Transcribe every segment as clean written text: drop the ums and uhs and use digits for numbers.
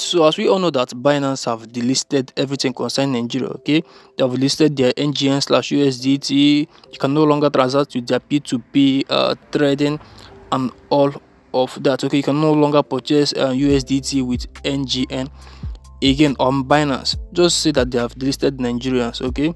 So as we all know that Binance have delisted everything concerning Nigeria. Okay, they have listed their NGN/USDT. You can no longer transact with their P2P trading and all of that. Okay, you can no longer purchase USDT with NGN again on Binance. Just say that they have delisted Nigerians. Okay,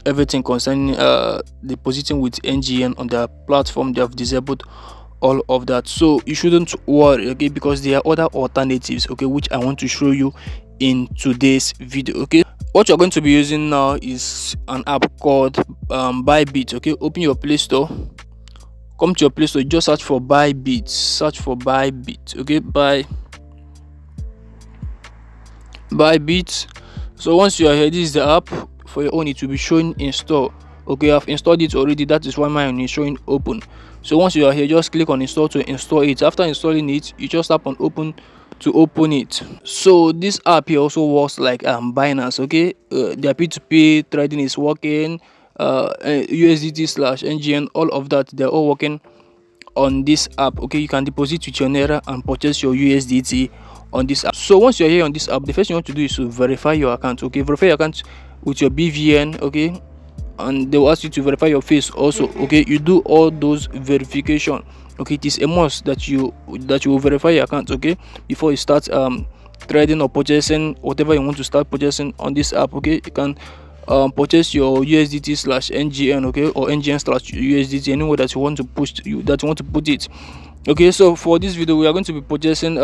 everything concerning depositing with NGN on their platform, they have disabled all of that. So you shouldn't worry, okay, because there are other alternatives, okay, which I want to show you in today's video. Okay, what you're going to be using now is an app called Bybit. Okay, open your Play Store, come to your Play Store, just search for Bybit, okay, Bybit. So once you are here, this is the app. For your own, it will be showing install. Okay, I've installed it already, that is why mine is showing open. So once you are here, just click on install to install it. After installing it, you just tap on open to open it. So this app here also works like Binance. Okay, their P2P trading is working, USDT/NGN, all of that, they're all working on this app. Okay, you can deposit with your Naira and purchase your USDT on this app. So once you're here on this app, the first thing you want to do is to verify your account. Okay, verify your account with your BVN. Okay, and they will ask you to verify your face also. Okay, you do all those verification. Okay, it is a must that you will verify your account, okay, before you start trading or purchasing whatever you want to start purchasing on this app. Okay, you can purchase your USDT/NGN, okay, or NGN/USDT, anywhere that you want to put it. Okay, so for this video we are going to be purchasing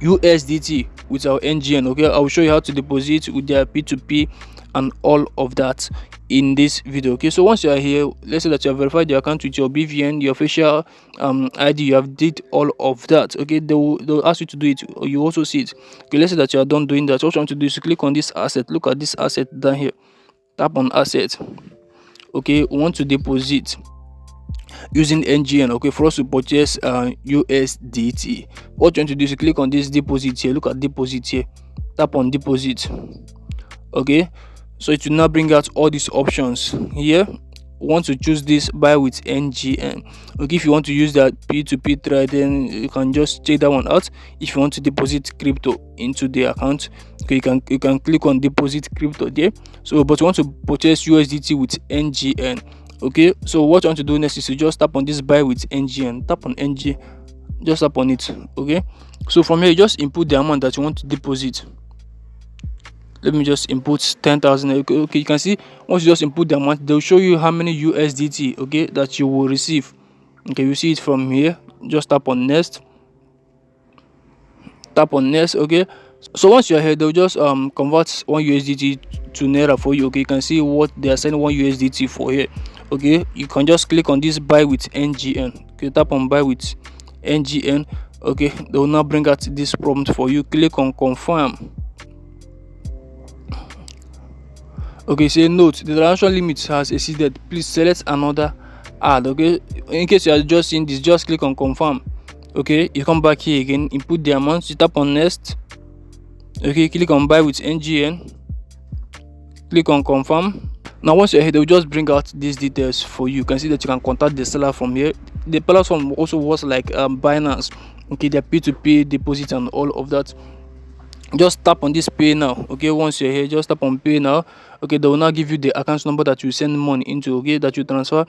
USDT with our NGN. Okay, I will show you how to deposit with their P2P and all of that in this video. Okay, so once you are here, let's say that you have verified your account with your BVN, your facial ID, you have did all of that. Okay, they'll ask you to do it, or you also see it. Okay, let's say that you are done doing that. What you want to do is to click on this asset. Look at this asset down here, tap on asset. Okay, we want to deposit using NGN, okay, for us to purchase USDT. What you want to do is to click on this deposit here. Look at deposit here, tap on deposit. Okay, so it will now bring out all these options here. Want to choose this buy with NGN. Okay, if you want to use that P2P trading, you can just check that one out. If you want to deposit crypto into the account, okay, you can click on deposit crypto there. So but you want to purchase USDT with NGN. Okay, so what you want to do next is to just tap on this buy with NGN. Tap on NG, just tap on it. Okay, so from here you just input the amount that you want to deposit. Let me just input 10,000. Okay, you can see once you just input the amount, they'll show you how many USDT, okay, that you will receive. Okay, you see it from here. Just tap on next, okay. So once you're here, they'll just convert 1 USDT to Naira for you. Okay, you can see what they are selling 1 USDT for here. Okay, you can just click on this buy with NGN. Okay, tap on buy with NGN. Okay, they will now bring out this prompt for you. Click on confirm. Okay, say note, the transaction limit has exceeded, please select another ad. Okay, in case you are just seeing this, just click on confirm. Okay, you come back here again, input the amount, you tap on next. Okay, click on buy with NGN, click on confirm. Now once you're here, they will just bring out these details for you. You can see that you can contact the seller from here. The platform also works like Binance. Okay, their P2P deposit and all of that. Just tap on this pay now. Okay, once you're here, just tap on pay now. Okay, they will now give you the account number that you send money into, okay, that you transfer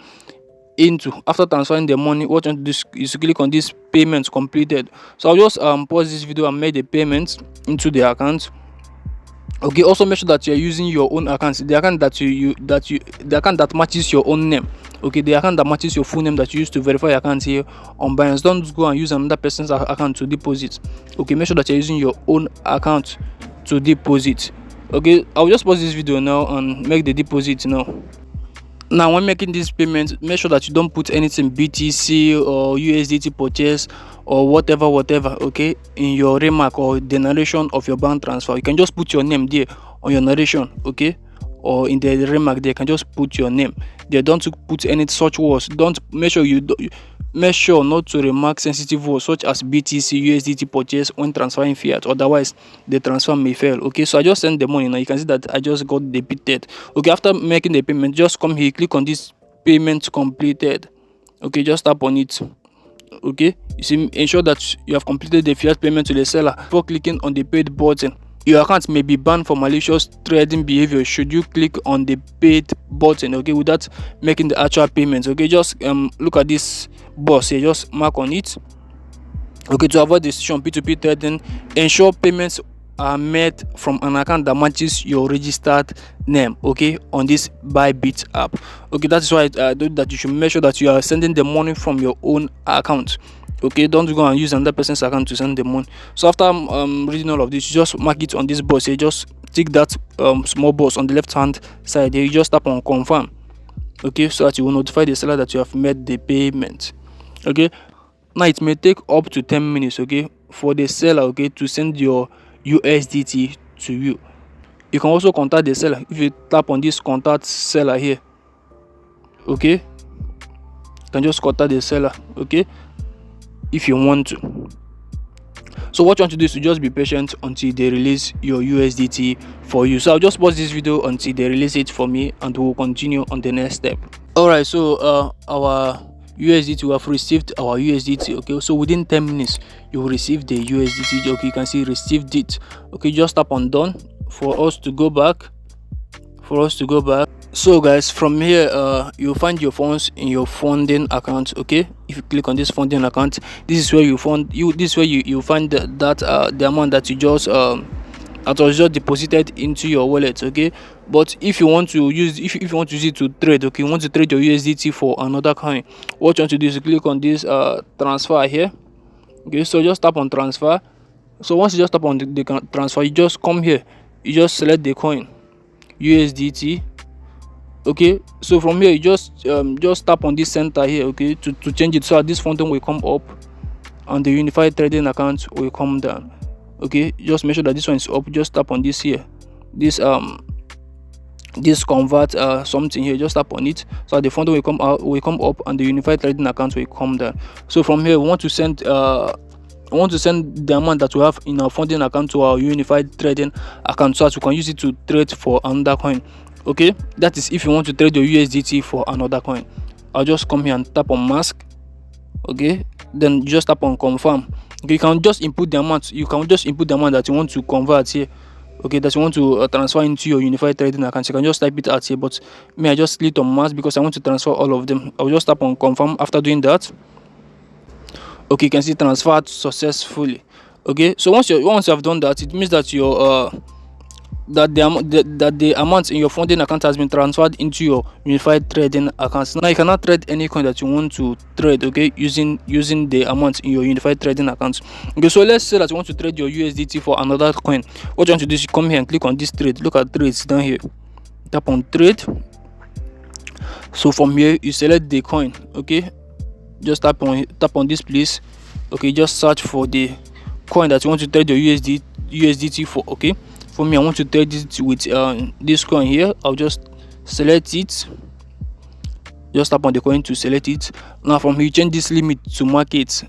into. After transferring the money, what you want to do is to click on this payment completed. So I'll just pause this video and make the payment into the account. Okay, also make sure that you're using your own account, the account that the account that matches your own name. Okay, the account that matches your full name that you use to verify your account here on Binance. Don't go and use another person's account to deposit. Okay, make sure that you're using your own account to deposit. Okay, I'll just pause this video now and make the deposit now. Now when making this payment, make sure that you don't put anything BTC or USDT purchase or whatever, okay, in your remark or the narration of your bank transfer. You can just put your name there on your narration, okay, or in the remark there, you can just put your name there. Don't put any such words. Don't make sure not to remark sensitive words such as BTC, USDT purchase when transferring fiat, otherwise the transfer may fail. Okay, so I just sent the money. Now you can see that I just got debited. Okay, after making the payment, just come here, click on this payment completed. Okay, just tap on it. Okay, you see, ensure that you have completed the fiat payment to the seller before clicking on the paid button. Your account may be banned for malicious trading behavior should you click on the paid button, okay, without making the actual payments. Okay, just look at this box here, just mark on it. Okay, to avoid decision P2P trading, ensure payments are made from an account that matches your registered name, okay, on this Bybit app. Okay, that is why I do that. You should make sure that you are sending the money from your own account. Okay, don't go and use another person's account to send the money. So after reading all of this, you just mark it on this box here. Just tick that small box on the left hand side here. You just tap on confirm, okay, so that you will notify the seller that you have made the payment. Okay, now it may take up to 10 minutes, okay, for the seller, okay, to send your USDT to you. You can also contact the seller if you tap on this contact seller here. Okay, you can just contact the seller, okay, if you want to. So what you want to do is to just be patient until they release your USDT for you. So I'll just pause this video until they release it for me, and we'll continue on the next step. All right, so our USDT, we have received our USDT. Okay, so within 10 minutes you will receive the USDT. Okay, you can see received it. Okay, just tap on done for us to go back. So guys, from here you'll find your funds in your funding account. Okay, if you click on this funding account, this is where you find the amount that you just that was just deposited into your wallet. Okay, but if you want to use if you want to use it to trade, okay, you want to trade your USDT for another coin, what you want to do is click on this transfer here. Okay, so just tap on transfer. So once you just tap on the transfer, you just come here, you just select the coin USDT. Okay, so from here you just tap on this center here, okay, to change it so that this funding will come up and the unified trading account will come down. Okay, just make sure that this one is up. Just tap on this here, this convert something here, just tap on it so that the funding will come up and the unified trading account will come down. So from here we want to send the amount that we have in our funding account to our unified trading account so that we can use it to trade for another coin. Okay, that is if you want to trade your USDT for another coin. I'll just come here and tap on mask. Okay, then you just tap on confirm. Okay, you can just input the amount. You can just input the amount that you want to convert here. Okay, that you want to transfer into your unified trading account. You can just type it out here, but me, I just click on mask because I want to transfer all of them. I'll just tap on confirm. After doing that, okay, you can see transferred successfully. Okay, so once you have done that, it means that your that the amount in your funding account has been transferred into your unified trading account. Now you cannot trade any coin that you want to trade, okay, using the amount in your unified trading account. Okay, so let's say that you want to trade your USDT for another coin. What you want to do is you come here and click on this trade. Look at trades down here, tap on trade. So from here you select the coin. Okay, just tap on this place. Okay, just search for the coin that you want to trade your USDT for. Okay, for me, I want to trade it with this coin here. I'll just select it. Just tap on the coin to select it. Now from here, you change this limit to market.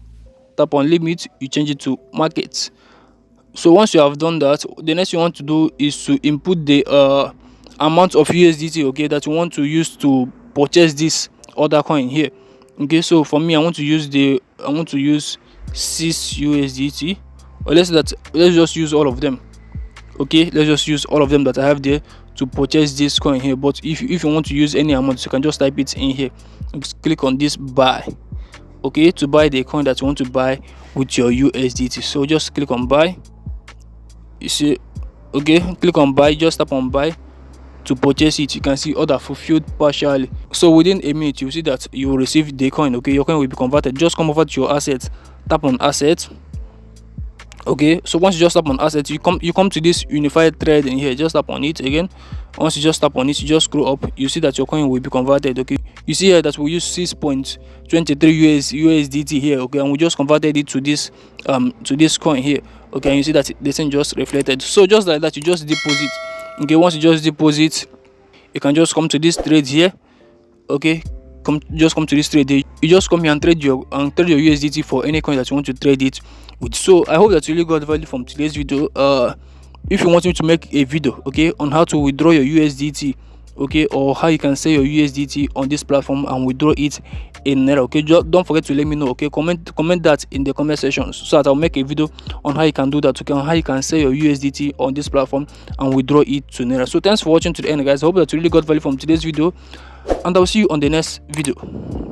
Tap on limit, you change it to market. So once you have done that, the next you want to do is to input the amount of USDT, okay, that you want to use to purchase this other coin here. Okay, so for me, I want to use 6 USDT. Or let's just use all of them. Okay, let's just use all of them that I have there to purchase this coin here. But if you want to use any amount, you can just type it in here. Just click on this buy, okay, to buy the coin that you want to buy with your USDT. So just click on buy. You see, okay, click on buy, just tap on buy to purchase it. You can see order fulfilled partially. So within a minute you see that you will receive the coin. Okay, your coin will be converted. Just come over to your assets, tap on assets. Okay, so once you just tap on assets, you come to this unified trading here. Just tap on it again. Once you just tap on it, you just scroll up, you see that your coin will be converted. Okay, you see here that we use 6.23 USDT here. Okay, and we just converted it to this coin here. Okay, and you see that the thing just reflected. So just like that, you just deposit. Okay, once you just deposit, you can just come to this trade here. Okay, just come to this trade here. You just come here and trade your USDT for any coin that you want to trade it with. So I hope that you really got value from today's video. If you want me to make a video, okay, on how to withdraw your USDT, okay, or how you can sell your USDT on this platform and withdraw it in Naira. Okay, just don't forget to let me know. Okay, comment that in the comment section so that I'll make a video on how you can do that. Okay, on how you can sell your USDT on this platform and withdraw it to Naira. So thanks for watching to the end, guys. I hope that you really got value from today's video, and I'll see you on the next video.